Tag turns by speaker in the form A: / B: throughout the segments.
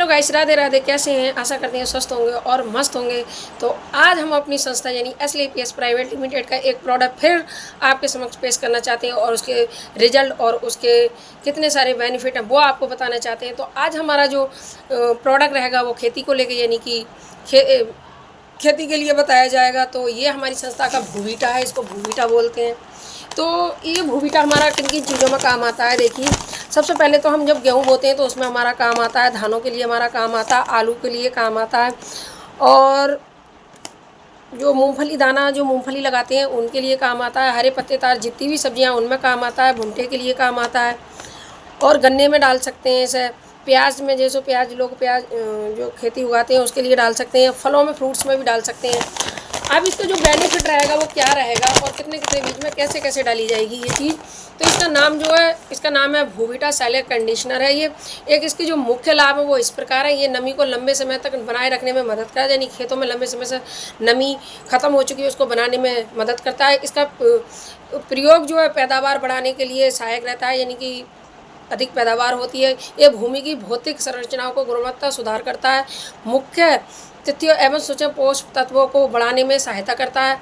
A: Hello guys, Radhe Radhe. कैसे हैं? आशा करते हैं स्वस्थ होंगे और मस्त होंगे। तो आज हम अपनी संस्था यानी SLAPS प्राइवेट लिमिटेड का एक प्रोडक्ट फिर आपके समक्ष पेश करना चाहते हैं और उसके रिजल्ट और उसके कितने सारे बेनिफिट हैं वो आपको बताना चाहते हैं। तो आज हमारा जो प्रोडक्ट रहेगा वो खेती को लेके यानी कि खेती के लिए बताया जाएगा। तो ये हमारी संस्था का भूविटा है, इसको भूविटा बोलते हैं। तो ये भूविटा हमारा किन किन चीज़ों में काम आता है देखिए। सबसे पहले तो हम जब गेहूँ बोते हैं तो उसमें हमारा काम आता है, धानों के लिए हमारा काम आता है, आलू के लिए काम आता है, और जो मूंगफली दाना जो मूंगफली लगाते हैं उनके लिए काम आता है, हरे पत्तेदार जितनी भी सब्जियां उनमें काम आता है, भुट्टे के लिए काम आता है, और गन्ने में डाल सकते हैं इसे। प्याज में जैसे प्याज लोग प्याज जो खेती उगाते हैं उसके लिए डाल सकते हैं, फलों में फ्रूट्स में भी डाल सकते हैं। अब इसका जो बेनिफिट रहेगा वो क्या रहेगा और कितने कितने बीज में कैसे कैसे डाली जाएगी ये चीज़। तो इसका नाम जो है, इसका नाम है भूविटा सैलेड कंडीशनर है। ये एक इसकी जो मुख्य लाभ है वो इस प्रकार है। ये नमी को लंबे समय तक बनाए रखने में मदद करता है, यानी खेतों में लंबे समय से नमी खत्म हो चुकी है उसको बनाने में मदद करता है। इसका प्रयोग जो है पैदावार बढ़ाने के लिए सहायक रहता है, यानी कि अधिक पैदावार होती है। ये भूमि की भौतिक संरचनाओं को गुणवत्ता सुधार करता है, मुख्य तथ्यों एवं सूक्ष्म पोषक तत्वों को बढ़ाने में सहायता करता है,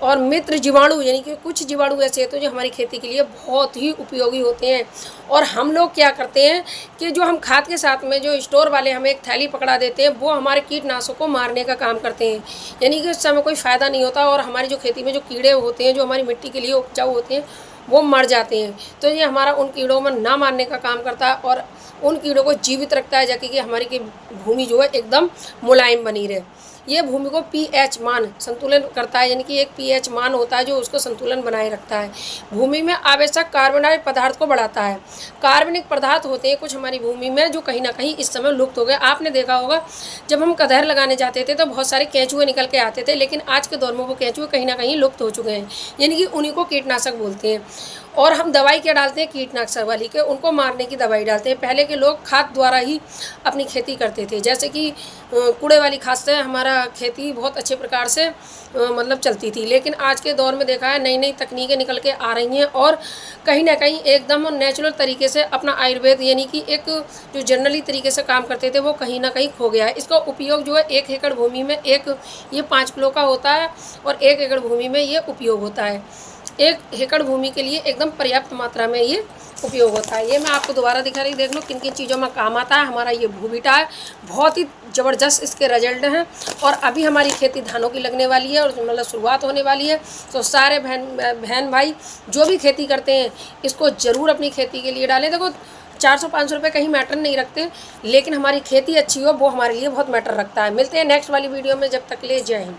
A: और मित्र जीवाणु यानी कि कुछ जीवाणु ऐसे होते हैं जो हमारी खेती के लिए बहुत ही उपयोगी होते हैं। और हम लोग क्या करते हैं कि जो हम खाद के साथ में जो स्टोर वाले हमें एक थैली पकड़ा देते हैं वो हमारे कीटनाशकों को मारने का काम करते हैं, यानी कि उससे हमें कोई फ़ायदा नहीं होता और हमारी जो खेती में जो कीड़े होते हैं जो हमारी मिट्टी के लिए उपजाऊ होते हैं वो मर जाते हैं। तो ये हमारा उन कीड़ों में ना मारने का काम करता है और उन कीड़ों को जीवित रखता है, जाकि कि हमारी की भूमि जो है एकदम मुलायम बनी रहे। ये भूमि को pH मान संतुलन करता है, यानी कि एक pH मान होता है जो उसको संतुलन बनाए रखता है। भूमि में आवश्यक कार्बनिक पदार्थ को बढ़ाता है। कार्बनिक पदार्थ होते हैं कुछ हमारी भूमि में जो कहीं ना कहीं इस समय लुप्त हो गए। आपने देखा होगा जब हम कदर लगाने जाते थे तो बहुत सारे केंचुए निकल के आते थे, लेकिन आज के दौर में वो केंचुए कहीं ना कहीं लुप्त हो चुके हैं, यानी कि उन्हीं को कीटनाशक बोलते हैं। और हम दवाई क्या डालते हैं, कीटनाशक वाली के उनको मारने की दवाई डालते हैं। पहले के लोग खाद द्वारा ही अपनी खेती करते थे, जैसे कि कूड़े वाली खाद से हमारा खेती बहुत अच्छे प्रकार से मतलब चलती थी। लेकिन आज के दौर में देखा है नई नई तकनीकें निकल के आ रही हैं और कहीं ना कहीं एकदम नेचुरल तरीके से अपना आयुर्वेद यानी कि एक जो जनरली तरीके से काम करते थे वो कहीं ना कहीं खो गया है। इसका उपयोग जो है 1 एकड़ भूमि में ये 5 किलो का होता है और 1 एकड़ भूमि में ये उपयोग होता है। 1 एकड़ भूमि के लिए एकदम पर्याप्त मात्रा में ये उपयोग होता है। ये मैं आपको दोबारा दिखा रही, देख लो किन किन चीज़ों में काम आता है हमारा ये भूविटा है। बहुत ही ज़बरदस्त इसके रिजल्ट हैं और अभी हमारी खेती धानों की लगने वाली है और मतलब शुरुआत होने वाली है। तो सारे बहन भाई जो भी खेती करते हैं इसको ज़रूर अपनी खेती के लिए डालें। देखो 400-500 रुपये कहीं मैटर नहीं रखते, लेकिन हमारी खेती अच्छी हो वो हमारे लिए बहुत मैटर रखता है। मिलते हैं नेक्स्ट वाली वीडियो में, जब तक ले जय हिंद।